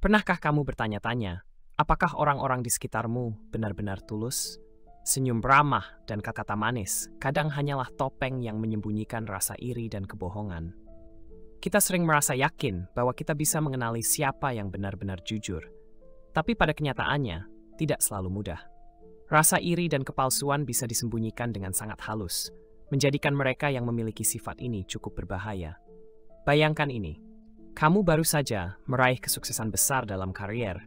Pernahkah kamu bertanya-tanya, apakah orang-orang di sekitarmu benar-benar tulus? Senyum ramah dan kata-kata manis kadang hanyalah topeng yang menyembunyikan rasa iri dan kebohongan. Kita sering merasa yakin bahwa kita bisa mengenali siapa yang benar-benar jujur. Tapi pada kenyataannya, tidak selalu mudah. Rasa iri dan kepalsuan bisa disembunyikan dengan sangat halus, menjadikan mereka yang memiliki sifat ini cukup berbahaya. Bayangkan ini. Kamu baru saja meraih kesuksesan besar dalam karier.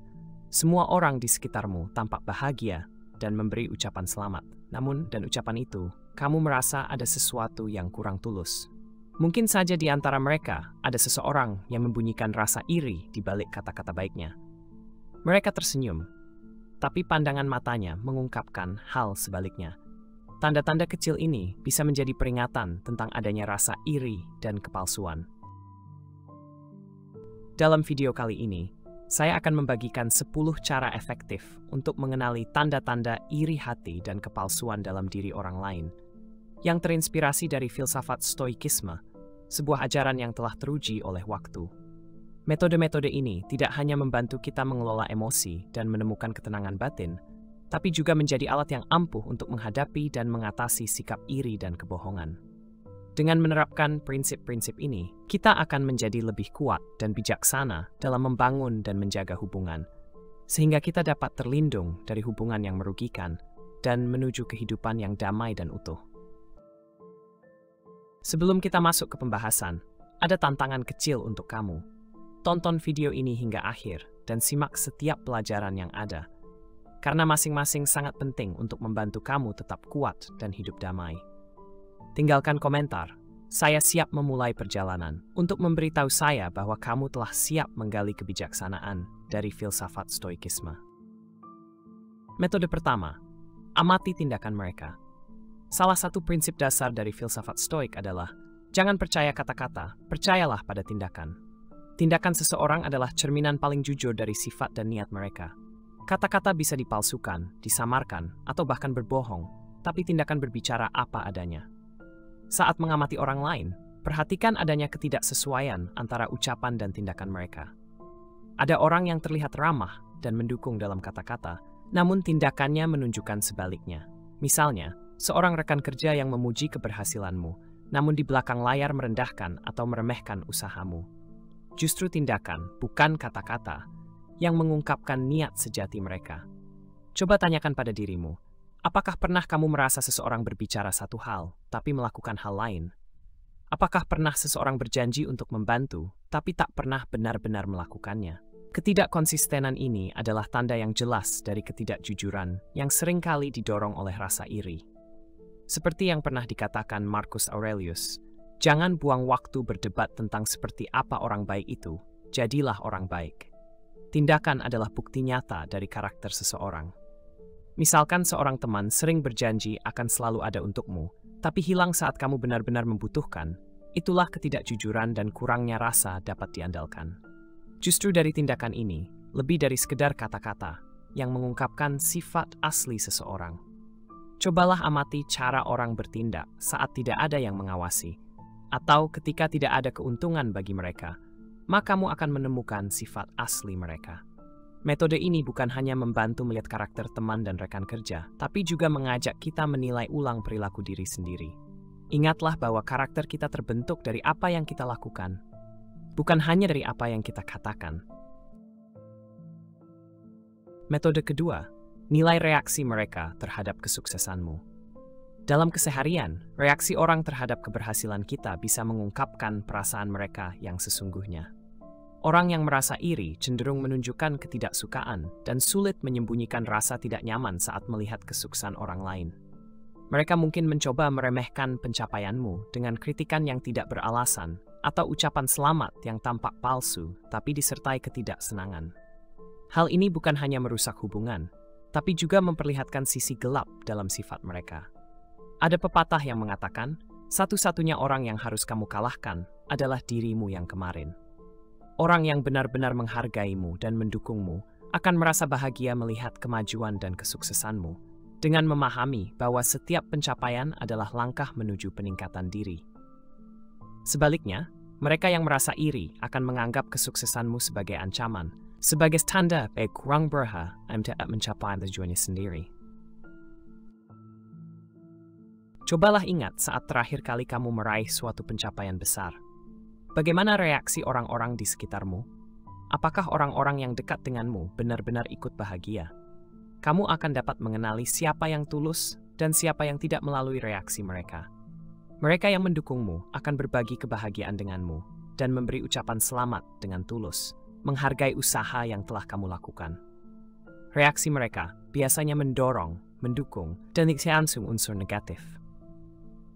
Semua orang di sekitarmu tampak bahagia dan memberi ucapan selamat. Namun, dan ucapan itu, kamu merasa ada sesuatu yang kurang tulus. Mungkin saja di antara mereka ada seseorang yang membunyikan rasa iri di balik kata-kata baiknya. Mereka tersenyum, tapi pandangan matanya mengungkapkan hal sebaliknya. Tanda-tanda kecil ini bisa menjadi peringatan tentang adanya rasa iri dan kepalsuan. Dalam video kali ini, saya akan membagikan 10 cara efektif untuk mengenali tanda-tanda iri hati dan kepalsuan dalam diri orang lain, yang terinspirasi dari filsafat Stoikisme, sebuah ajaran yang telah teruji oleh waktu. Metode-metode ini tidak hanya membantu kita mengelola emosi dan menemukan ketenangan batin, tapi juga menjadi alat yang ampuh untuk menghadapi dan mengatasi sikap iri dan kebohongan. Dengan menerapkan prinsip-prinsip ini, kita akan menjadi lebih kuat dan bijaksana dalam membangun dan menjaga hubungan, sehingga kita dapat terlindung dari hubungan yang merugikan dan menuju kehidupan yang damai dan utuh. Sebelum kita masuk ke pembahasan, ada tantangan kecil untuk kamu. Tonton video ini hingga akhir dan simak setiap pelajaran yang ada, karena masing-masing sangat penting untuk membantu kamu tetap kuat dan hidup damai. Tinggalkan komentar, saya siap memulai perjalanan untuk memberitahu saya bahwa kamu telah siap menggali kebijaksanaan dari filsafat Stoikisme. Metode pertama, amati tindakan mereka. Salah satu prinsip dasar dari filsafat Stoik adalah, jangan percaya kata-kata, percayalah pada tindakan. Tindakan seseorang adalah cerminan paling jujur dari sifat dan niat mereka. Kata-kata bisa dipalsukan, disamarkan, atau bahkan berbohong, tapi tindakan berbicara apa adanya. Saat mengamati orang lain, perhatikan adanya ketidaksesuaian antara ucapan dan tindakan mereka. Ada orang yang terlihat ramah dan mendukung dalam kata-kata, namun tindakannya menunjukkan sebaliknya. Misalnya, seorang rekan kerja yang memuji keberhasilanmu, namun di belakang layar merendahkan atau meremehkan usahamu. Justru tindakan, bukan kata-kata, yang mengungkapkan niat sejati mereka. Coba tanyakan pada dirimu, apakah pernah kamu merasa seseorang berbicara satu hal, tapi melakukan hal lain? Apakah pernah seseorang berjanji untuk membantu, tapi tak pernah benar-benar melakukannya? Ketidakkonsistenan ini adalah tanda yang jelas dari ketidakjujuran yang seringkali didorong oleh rasa iri. Seperti yang pernah dikatakan Marcus Aurelius, jangan buang waktu berdebat tentang seperti apa orang baik itu, jadilah orang baik. Tindakan adalah bukti nyata dari karakter seseorang. Misalkan seorang teman sering berjanji akan selalu ada untukmu, tapi hilang saat kamu benar-benar membutuhkan, itulah ketidakjujuran dan kurangnya rasa dapat diandalkan. Justru dari tindakan ini, lebih dari sekedar kata-kata, yang mengungkapkan sifat asli seseorang. Cobalah amati cara orang bertindak saat tidak ada yang mengawasi, atau ketika tidak ada keuntungan bagi mereka, maka kamu akan menemukan sifat asli mereka. Metode ini bukan hanya membantu melihat karakter teman dan rekan kerja, tapi juga mengajak kita menilai ulang perilaku diri sendiri. Ingatlah bahwa karakter kita terbentuk dari apa yang kita lakukan, bukan hanya dari apa yang kita katakan. Metode kedua, nilai reaksi mereka terhadap kesuksesanmu. Dalam keseharian, reaksi orang terhadap keberhasilan kita bisa mengungkapkan perasaan mereka yang sesungguhnya. Orang yang merasa iri cenderung menunjukkan ketidaksukaan dan sulit menyembunyikan rasa tidak nyaman saat melihat kesuksesan orang lain. Mereka mungkin mencoba meremehkan pencapaianmu dengan kritikan yang tidak beralasan atau ucapan selamat yang tampak palsu tapi disertai ketidaksenangan. Hal ini bukan hanya merusak hubungan, tapi juga memperlihatkan sisi gelap dalam sifat mereka. Ada pepatah yang mengatakan, satu-satunya orang yang harus kamu kalahkan adalah dirimu yang kemarin. Orang yang benar-benar menghargaimu dan mendukungmu akan merasa bahagia melihat kemajuan dan kesuksesanmu, dengan memahami bahwa setiap pencapaian adalah langkah menuju peningkatan diri. Sebaliknya, mereka yang merasa iri akan menganggap kesuksesanmu sebagai ancaman, sebagai tanda kurang berusaha untuk mencapai tujuannya sendiri. Cobalah ingat saat terakhir kali kamu meraih suatu pencapaian besar. Bagaimana reaksi orang-orang di sekitarmu? Apakah orang-orang yang dekat denganmu benar-benar ikut bahagia? Kamu akan dapat mengenali siapa yang tulus dan siapa yang tidak melalui reaksi mereka. Mereka yang mendukungmu akan berbagi kebahagiaan denganmu dan memberi ucapan selamat dengan tulus, menghargai usaha yang telah kamu lakukan. Reaksi mereka biasanya mendorong, mendukung, dan langsung unsur negatif.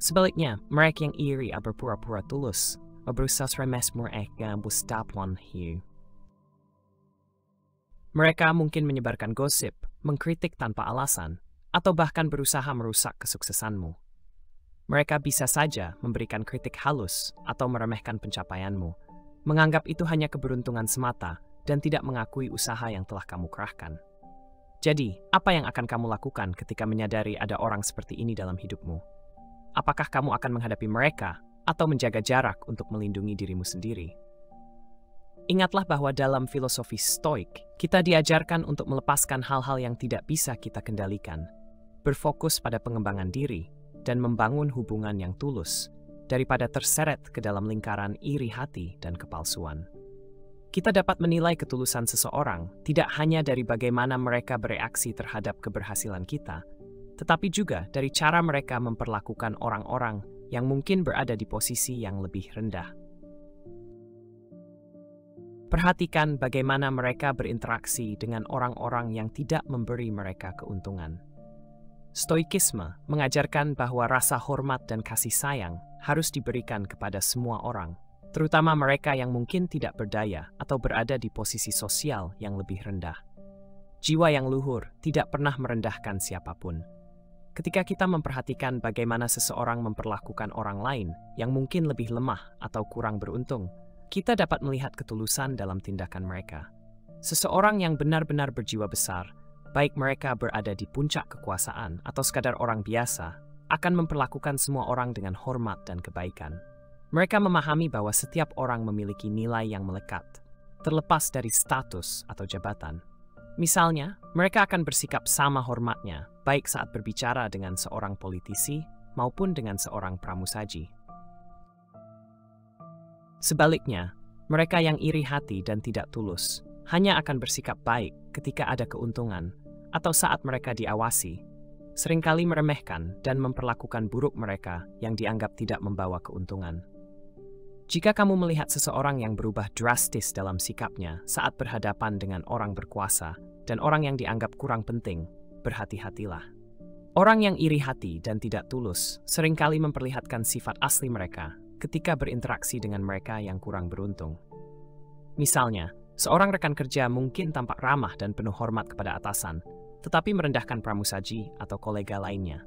Sebaliknya, mereka yang iri atau berpura-pura tulus, berusaha remes mereka berstapuan hiu. Mereka mungkin menyebarkan gosip, mengkritik tanpa alasan, atau bahkan berusaha merusak kesuksesanmu. Mereka bisa saja memberikan kritik halus atau meremehkan pencapaianmu, menganggap itu hanya keberuntungan semata dan tidak mengakui usaha yang telah kamu kerahkan. Jadi, apa yang akan kamu lakukan ketika menyadari ada orang seperti ini dalam hidupmu? Apakah kamu akan menghadapi mereka atau menjaga jarak untuk melindungi dirimu sendiri? Ingatlah bahwa dalam filosofi Stoik, kita diajarkan untuk melepaskan hal-hal yang tidak bisa kita kendalikan, berfokus pada pengembangan diri, dan membangun hubungan yang tulus, daripada terseret ke dalam lingkaran iri hati dan kepalsuan. Kita dapat menilai ketulusan seseorang tidak hanya dari bagaimana mereka bereaksi terhadap keberhasilan kita, tetapi juga dari cara mereka memperlakukan orang-orang yang mungkin berada di posisi yang lebih rendah. Perhatikan bagaimana mereka berinteraksi dengan orang-orang yang tidak memberi mereka keuntungan. Stoikisme mengajarkan bahwa rasa hormat dan kasih sayang harus diberikan kepada semua orang, terutama mereka yang mungkin tidak berdaya atau berada di posisi sosial yang lebih rendah. Jiwa yang luhur tidak pernah merendahkan siapapun. Ketika kita memperhatikan bagaimana seseorang memperlakukan orang lain yang mungkin lebih lemah atau kurang beruntung, kita dapat melihat ketulusan dalam tindakan mereka. Seseorang yang benar-benar berjiwa besar, baik mereka berada di puncak kekuasaan atau sekadar orang biasa, akan memperlakukan semua orang dengan hormat dan kebaikan. Mereka memahami bahwa setiap orang memiliki nilai yang melekat, terlepas dari status atau jabatan. Misalnya, mereka akan bersikap sama hormatnya, baik saat berbicara dengan seorang politisi maupun dengan seorang pramusaji. Sebaliknya, mereka yang iri hati dan tidak tulus hanya akan bersikap baik ketika ada keuntungan atau saat mereka diawasi, seringkali meremehkan dan memperlakukan buruk mereka yang dianggap tidak membawa keuntungan. Jika kamu melihat seseorang yang berubah drastis dalam sikapnya saat berhadapan dengan orang berkuasa dan orang yang dianggap kurang penting, berhati-hatilah. Orang yang iri hati dan tidak tulus seringkali memperlihatkan sifat asli mereka ketika berinteraksi dengan mereka yang kurang beruntung. Misalnya, seorang rekan kerja mungkin tampak ramah dan penuh hormat kepada atasan, tetapi merendahkan pramusaji atau kolega lainnya.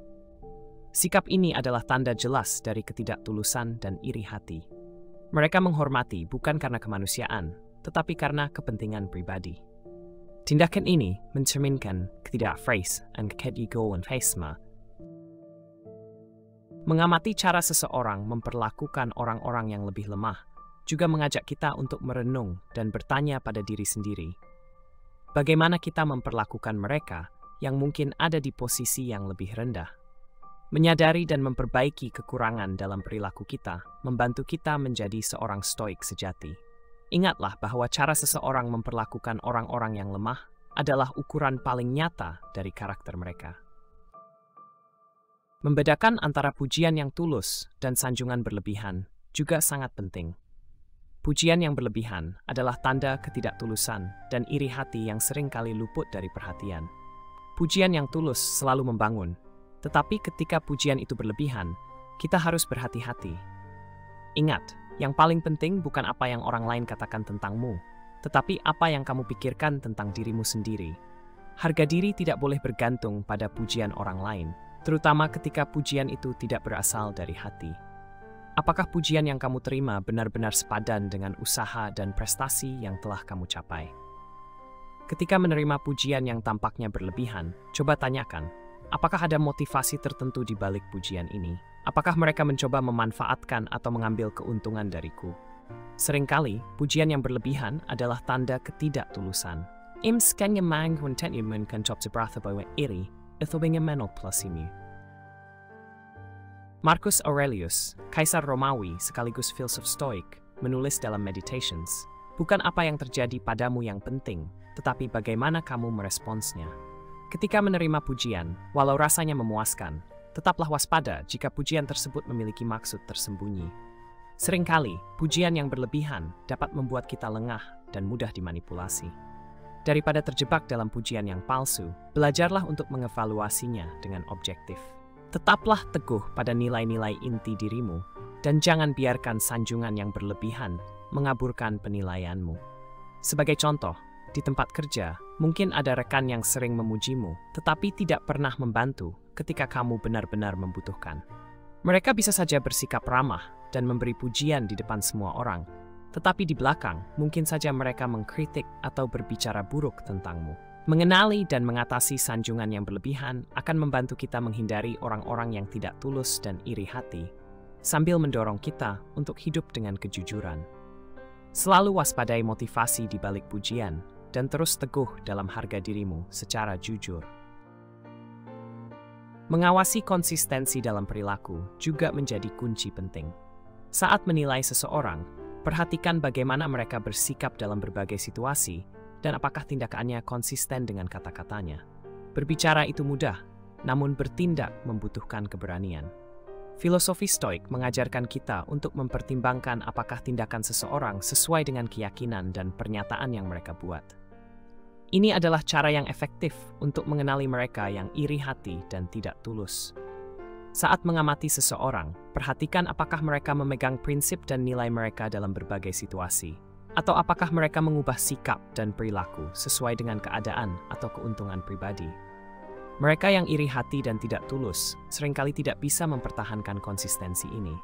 Sikap ini adalah tanda jelas dari ketidaktulusan dan iri hati. Mereka menghormati bukan karena kemanusiaan, tetapi karena kepentingan pribadi. Tindakan ini mencerminkan ketidakfrasean keegoisme. Mengamati cara seseorang memperlakukan orang-orang yang lebih lemah juga mengajak kita untuk merenung dan bertanya pada diri sendiri. Bagaimana kita memperlakukan mereka yang mungkin ada di posisi yang lebih rendah? Menyadari dan memperbaiki kekurangan dalam perilaku kita membantu kita menjadi seorang stoik sejati. Ingatlah bahwa cara seseorang memperlakukan orang-orang yang lemah adalah ukuran paling nyata dari karakter mereka. Membedakan antara pujian yang tulus dan sanjungan berlebihan juga sangat penting. Pujian yang berlebihan adalah tanda ketidaktulusan dan iri hati yang sering kali luput dari perhatian. Pujian yang tulus selalu membangun, tetapi ketika pujian itu berlebihan, kita harus berhati-hati. Ingat, yang paling penting bukan apa yang orang lain katakan tentangmu, tetapi apa yang kamu pikirkan tentang dirimu sendiri. Harga diri tidak boleh bergantung pada pujian orang lain, terutama ketika pujian itu tidak berasal dari hati. Apakah pujian yang kamu terima benar-benar sepadan dengan usaha dan prestasi yang telah kamu capai? Ketika menerima pujian yang tampaknya berlebihan, coba tanyakan, apakah ada motivasi tertentu di balik pujian ini? Apakah mereka mencoba memanfaatkan atau mengambil keuntungan dariku? Seringkali, pujian yang berlebihan adalah tanda ketidaktulusan. Kan mang kontentumen kan top seberapa bahwa iri, itu menol plusimu. Marcus Aurelius, kaisar Romawi sekaligus filsuf Stoik, menulis dalam Meditations, bukan apa yang terjadi padamu yang penting, tetapi bagaimana kamu meresponsnya. Ketika menerima pujian, walau rasanya memuaskan, tetaplah waspada jika pujian tersebut memiliki maksud tersembunyi. Seringkali, pujian yang berlebihan dapat membuat kita lengah dan mudah dimanipulasi. Daripada terjebak dalam pujian yang palsu, belajarlah untuk mengevaluasinya dengan objektif. Tetaplah teguh pada nilai-nilai inti dirimu, dan jangan biarkan sanjungan yang berlebihan mengaburkan penilaianmu. Sebagai contoh, di tempat kerja, mungkin ada rekan yang sering memujimu, tetapi tidak pernah membantu ketika kamu benar-benar membutuhkan. Mereka bisa saja bersikap ramah dan memberi pujian di depan semua orang, tetapi di belakang mungkin saja mereka mengkritik atau berbicara buruk tentangmu. Mengenali dan mengatasi sanjungan yang berlebihan akan membantu kita menghindari orang-orang yang tidak tulus dan iri hati, sambil mendorong kita untuk hidup dengan kejujuran. Selalu waspadai motivasi di balik pujian, dan terus teguh dalam harga dirimu secara jujur. Mengawasi konsistensi dalam perilaku juga menjadi kunci penting. Saat menilai seseorang, perhatikan bagaimana mereka bersikap dalam berbagai situasi dan apakah tindakannya konsisten dengan kata-katanya. Berbicara itu mudah, namun bertindak membutuhkan keberanian. Filosofi Stoik mengajarkan kita untuk mempertimbangkan apakah tindakan seseorang sesuai dengan keyakinan dan pernyataan yang mereka buat. Ini adalah cara yang efektif untuk mengenali mereka yang iri hati dan tidak tulus. Saat mengamati seseorang, perhatikan apakah mereka memegang prinsip dan nilai mereka dalam berbagai situasi, atau apakah mereka mengubah sikap dan perilaku sesuai dengan keadaan atau keuntungan pribadi. Mereka yang iri hati dan tidak tulus seringkali tidak bisa mempertahankan konsistensi ini.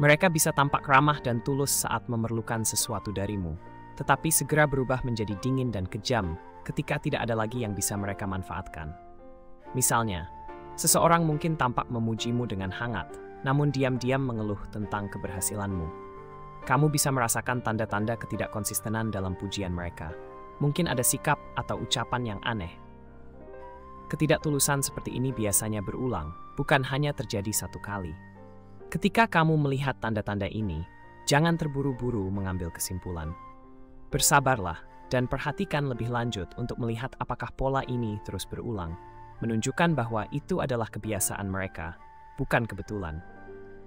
Mereka bisa tampak ramah dan tulus saat memerlukan sesuatu darimu, tetapi segera berubah menjadi dingin dan kejam ketika tidak ada lagi yang bisa mereka manfaatkan. Misalnya, seseorang mungkin tampak memujimu dengan hangat, namun diam-diam mengeluh tentang keberhasilanmu. Kamu bisa merasakan tanda-tanda ketidakkonsistenan dalam pujian mereka. Mungkin ada sikap atau ucapan yang aneh. Ketidaktulusan seperti ini biasanya berulang, bukan hanya terjadi satu kali. Ketika kamu melihat tanda-tanda ini, jangan terburu-buru mengambil kesimpulan. Bersabarlah dan perhatikan lebih lanjut untuk melihat apakah pola ini terus berulang, menunjukkan bahwa itu adalah kebiasaan mereka, bukan kebetulan.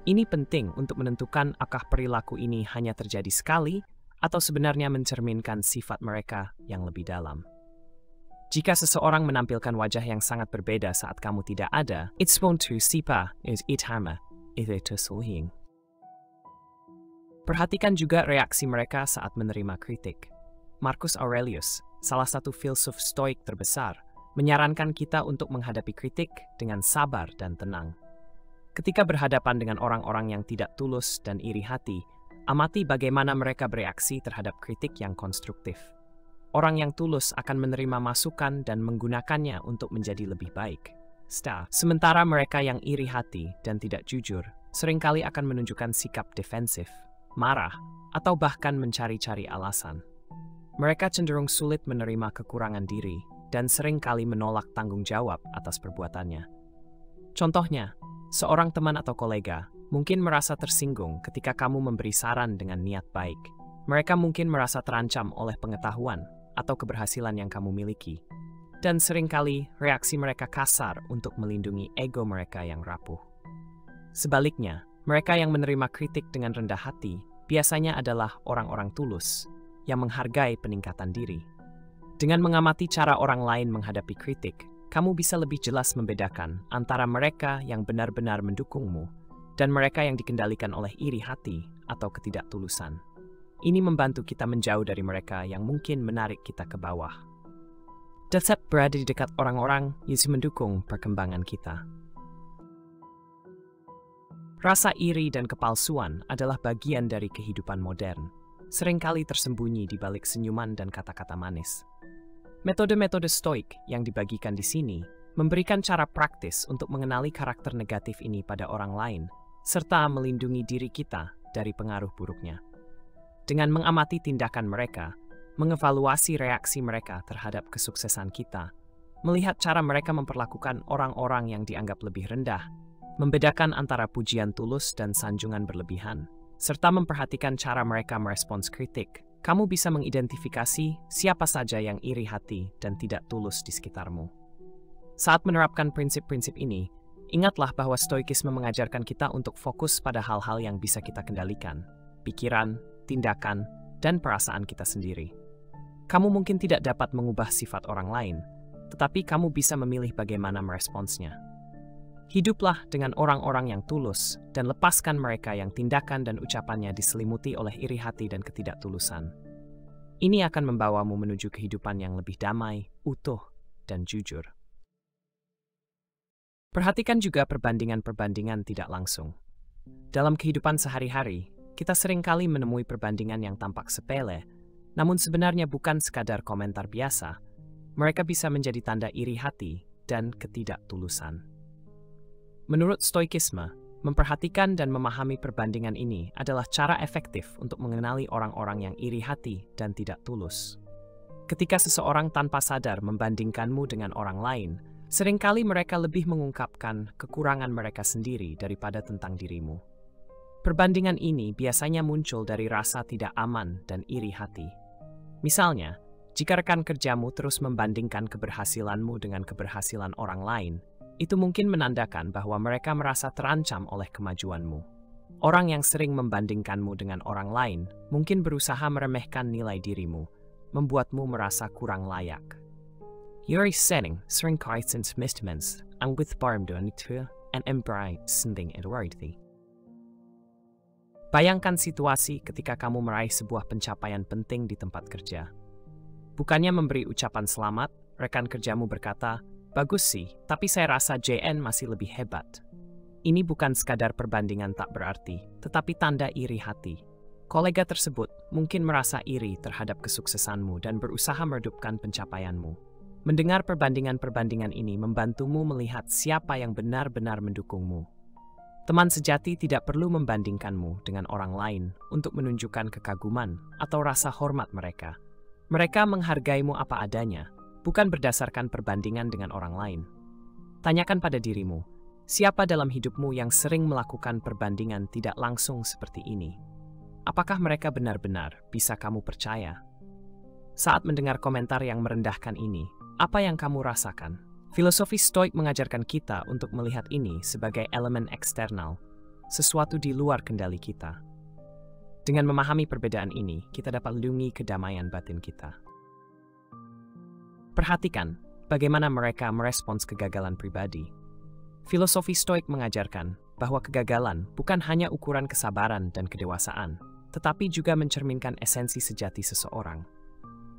Ini penting untuk menentukan apakah perilaku ini hanya terjadi sekali atau sebenarnya mencerminkan sifat mereka yang lebih dalam. Jika seseorang menampilkan wajah yang sangat berbeda saat kamu tidak ada, it's want to sipa is itama itu sulhing. Perhatikan juga reaksi mereka saat menerima kritik. Marcus Aurelius, salah satu filsuf Stoik terbesar, menyarankan kita untuk menghadapi kritik dengan sabar dan tenang. Ketika berhadapan dengan orang-orang yang tidak tulus dan iri hati, amati bagaimana mereka bereaksi terhadap kritik yang konstruktif. Orang yang tulus akan menerima masukan dan menggunakannya untuk menjadi lebih baik. Sementara mereka yang iri hati dan tidak jujur, seringkali akan menunjukkan sikap defensif, marah, atau bahkan mencari-cari alasan. Mereka cenderung sulit menerima kekurangan diri dan seringkali menolak tanggung jawab atas perbuatannya. Contohnya, seorang teman atau kolega mungkin merasa tersinggung ketika kamu memberi saran dengan niat baik. Mereka mungkin merasa terancam oleh pengetahuan atau keberhasilan yang kamu miliki. Dan seringkali reaksi mereka kasar untuk melindungi ego mereka yang rapuh. Sebaliknya, mereka yang menerima kritik dengan rendah hati biasanya adalah orang-orang tulus yang menghargai peningkatan diri. Dengan mengamati cara orang lain menghadapi kritik, kamu bisa lebih jelas membedakan antara mereka yang benar-benar mendukungmu dan mereka yang dikendalikan oleh iri hati atau ketidaktulusan. Ini membantu kita menjauh dari mereka yang mungkin menarik kita ke bawah. Tetap berada di dekat orang-orang yang mendukung perkembangan kita. Rasa iri dan kepalsuan adalah bagian dari kehidupan modern, seringkali tersembunyi di balik senyuman dan kata-kata manis. Metode-metode Stoik yang dibagikan di sini memberikan cara praktis untuk mengenali karakter negatif ini pada orang lain, serta melindungi diri kita dari pengaruh buruknya. Dengan mengamati tindakan mereka, mengevaluasi reaksi mereka terhadap kesuksesan kita, melihat cara mereka memperlakukan orang-orang yang dianggap lebih rendah, membedakan antara pujian tulus dan sanjungan berlebihan, serta memperhatikan cara mereka merespons kritik, kamu bisa mengidentifikasi siapa saja yang iri hati dan tidak tulus di sekitarmu. Saat menerapkan prinsip-prinsip ini, ingatlah bahwa stoikisme mengajarkan kita untuk fokus pada hal-hal yang bisa kita kendalikan, pikiran, tindakan, dan perasaan kita sendiri. Kamu mungkin tidak dapat mengubah sifat orang lain, tetapi kamu bisa memilih bagaimana meresponsnya. Hiduplah dengan orang-orang yang tulus dan lepaskan mereka yang tindakan dan ucapannya diselimuti oleh iri hati dan ketidaktulusan. Ini akan membawamu menuju kehidupan yang lebih damai, utuh, dan jujur. Perhatikan juga perbandingan-perbandingan tidak langsung. Dalam kehidupan sehari-hari, kita seringkali menemui perbandingan yang tampak sepele, namun sebenarnya bukan sekadar komentar biasa. Mereka bisa menjadi tanda iri hati dan ketidaktulusan. Menurut stoikisme, memperhatikan dan memahami perbandingan ini adalah cara efektif untuk mengenali orang-orang yang iri hati dan tidak tulus. Ketika seseorang tanpa sadar membandingkanmu dengan orang lain, seringkali mereka lebih mengungkapkan kekurangan mereka sendiri daripada tentang dirimu. Perbandingan ini biasanya muncul dari rasa tidak aman dan iri hati. Misalnya, jika rekan kerjamu terus membandingkan keberhasilanmu dengan keberhasilan orang lain, itu mungkin menandakan bahwa mereka merasa terancam oleh kemajuanmu. Orang yang sering membandingkanmu dengan orang lain mungkin berusaha meremehkan nilai dirimu, membuatmu merasa kurang layak. Yuri setting sering kaitens mistemens ang withbarmdo itu and embrai sending edwardi. Bayangkan situasi ketika kamu meraih sebuah pencapaian penting di tempat kerja. Bukannya memberi ucapan selamat, rekan kerjamu berkata, "Bagus sih, tapi saya rasa JN masih lebih hebat." Ini bukan sekadar perbandingan tak berarti, tetapi tanda iri hati. Kolega tersebut mungkin merasa iri terhadap kesuksesanmu dan berusaha meredupkan pencapaianmu. Mendengar perbandingan-perbandingan ini membantumu melihat siapa yang benar-benar mendukungmu. Teman sejati tidak perlu membandingkanmu dengan orang lain untuk menunjukkan kekaguman atau rasa hormat mereka. Mereka menghargaimu apa adanya, bukan berdasarkan perbandingan dengan orang lain. Tanyakan pada dirimu, siapa dalam hidupmu yang sering melakukan perbandingan tidak langsung seperti ini? Apakah mereka benar-benar bisa kamu percaya? Saat mendengar komentar yang merendahkan ini, apa yang kamu rasakan? Filosofi Stoik mengajarkan kita untuk melihat ini sebagai elemen eksternal, sesuatu di luar kendali kita. Dengan memahami perbedaan ini, kita dapat lindungi kedamaian batin kita. Perhatikan bagaimana mereka merespons kegagalan pribadi. Filosofi Stoik mengajarkan bahwa kegagalan bukan hanya ukuran kesabaran dan kedewasaan, tetapi juga mencerminkan esensi sejati seseorang.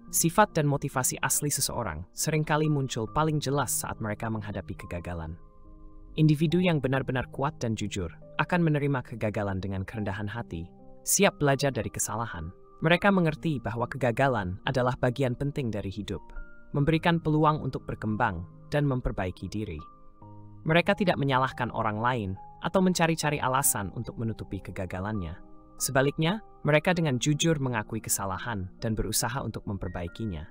Sifat dan motivasi asli seseorang seringkali muncul paling jelas saat mereka menghadapi kegagalan. Individu yang benar-benar kuat dan jujur akan menerima kegagalan dengan kerendahan hati, siap belajar dari kesalahan. Mereka mengerti bahwa kegagalan adalah bagian penting dari hidup, memberikan peluang untuk berkembang dan memperbaiki diri. Mereka tidak menyalahkan orang lain atau mencari-cari alasan untuk menutupi kegagalannya. Sebaliknya, mereka dengan jujur mengakui kesalahan dan berusaha untuk memperbaikinya.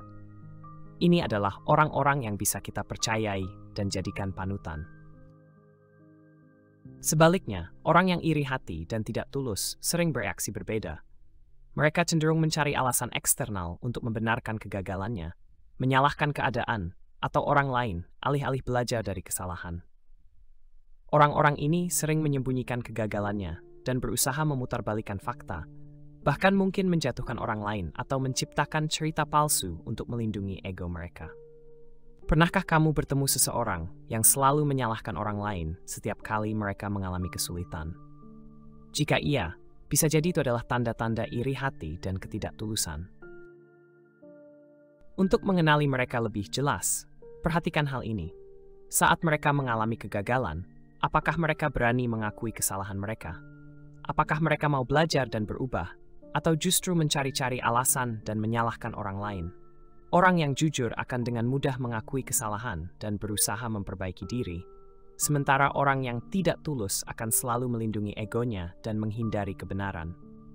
Ini adalah orang-orang yang bisa kita percayai dan jadikan panutan. Sebaliknya, orang yang iri hati dan tidak tulus sering bereaksi berbeda. Mereka cenderung mencari alasan eksternal untuk membenarkan kegagalannya, menyalahkan keadaan atau orang lain alih-alih belajar dari kesalahan. Orang-orang ini sering menyembunyikan kegagalannya dan berusaha memutarbalikkan fakta, bahkan mungkin menjatuhkan orang lain atau menciptakan cerita palsu untuk melindungi ego mereka. Pernahkah kamu bertemu seseorang yang selalu menyalahkan orang lain setiap kali mereka mengalami kesulitan? Jika iya, bisa jadi itu adalah tanda-tanda iri hati dan ketidaktulusan. Untuk mengenali mereka lebih jelas, perhatikan hal ini. Saat mereka mengalami kegagalan, apakah mereka berani mengakui kesalahan mereka? Apakah mereka mau belajar dan berubah, atau justru mencari-cari alasan dan menyalahkan orang lain? Orang yang jujur akan dengan mudah mengakui kesalahan dan berusaha memperbaiki diri. sementara orang yang tidak tulus akan selalu melindungi egonya dan menghindari kebenaran.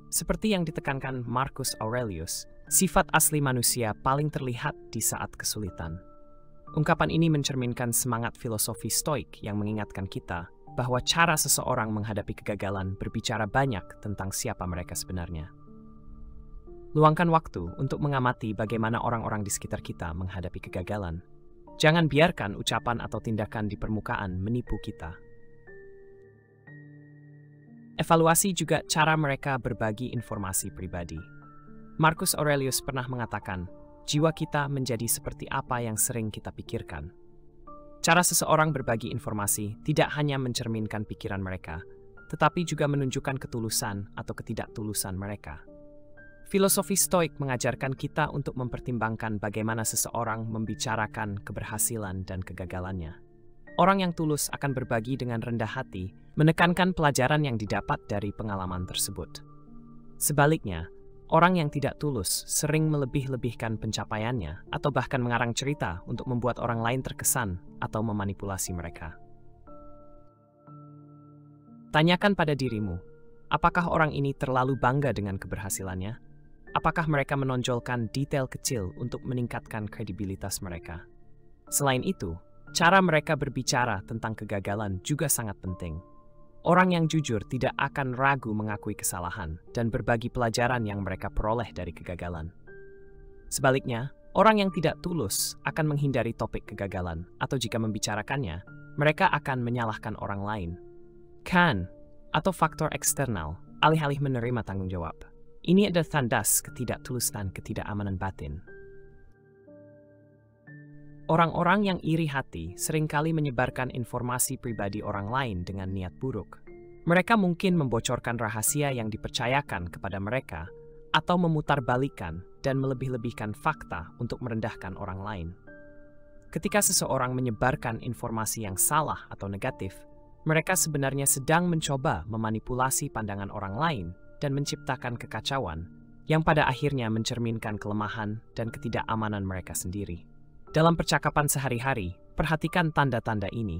Seperti yang ditekankan Marcus Aurelius, sifat asli manusia paling terlihat di saat kesulitan. Ungkapan ini mencerminkan semangat filosofi Stoik yang mengingatkan kita bahwa cara seseorang menghadapi kegagalan berbicara banyak tentang siapa mereka sebenarnya. Luangkan waktu untuk mengamati bagaimana orang-orang di sekitar kita menghadapi kegagalan. Jangan biarkan ucapan atau tindakan di permukaan menipu kita. Evaluasi juga cara mereka berbagi informasi pribadi. Marcus Aurelius pernah mengatakan, jiwa kita menjadi seperti apa yang sering kita pikirkan. Cara seseorang berbagi informasi tidak hanya mencerminkan pikiran mereka, tetapi juga menunjukkan ketulusan atau ketidaktulusan mereka. Filosofi Stoik mengajarkan kita untuk mempertimbangkan bagaimana seseorang membicarakan keberhasilan dan kegagalannya. Orang yang tulus akan berbagi dengan rendah hati, menekankan pelajaran yang didapat dari pengalaman tersebut. Sebaliknya, orang yang tidak tulus sering melebih-lebihkan pencapaiannya atau bahkan mengarang cerita untuk membuat orang lain terkesan atau memanipulasi mereka. Tanyakan pada dirimu, apakah orang ini terlalu bangga dengan keberhasilannya? Apakah mereka menonjolkan detail kecil untuk meningkatkan kredibilitas mereka? Selain itu, cara mereka berbicara tentang kegagalan juga sangat penting. Orang yang jujur tidak akan ragu mengakui kesalahan dan berbagi pelajaran yang mereka peroleh dari kegagalan. Sebaliknya, orang yang tidak tulus akan menghindari topik kegagalan, atau jika membicarakannya, mereka akan menyalahkan orang lain. Atau faktor eksternal, alih-alih menerima tanggung jawab. Ini adalah tandas ketidaktulusan, ketidakamanan batin. Orang-orang yang iri hati seringkali menyebarkan informasi pribadi orang lain dengan niat buruk. Mereka mungkin membocorkan rahasia yang dipercayakan kepada mereka atau memutarbalikkan dan melebih-lebihkan fakta untuk merendahkan orang lain. Ketika seseorang menyebarkan informasi yang salah atau negatif, mereka sebenarnya sedang mencoba memanipulasi pandangan orang lain dan menciptakan kekacauan yang pada akhirnya mencerminkan kelemahan dan ketidakamanan mereka sendiri. Dalam percakapan sehari-hari, perhatikan tanda-tanda ini.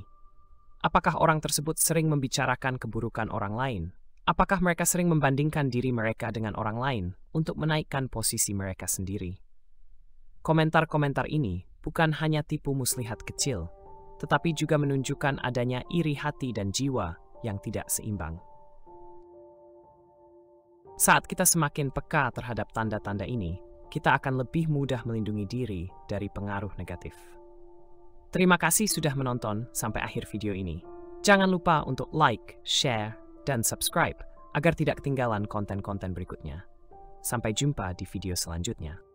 Apakah orang tersebut sering membicarakan keburukan orang lain? Apakah mereka sering membandingkan diri mereka dengan orang lain untuk menaikkan posisi mereka sendiri? Komentar-komentar ini bukan hanya tipu muslihat kecil, tetapi juga menunjukkan adanya iri hati dan jiwa yang tidak seimbang. Saat kita semakin peka terhadap tanda-tanda ini, kita akan lebih mudah melindungi diri dari pengaruh negatif. Terima kasih sudah menonton sampai akhir video ini. Jangan lupa untuk like, share, dan subscribe agar tidak ketinggalan konten-konten berikutnya. Sampai jumpa di video selanjutnya.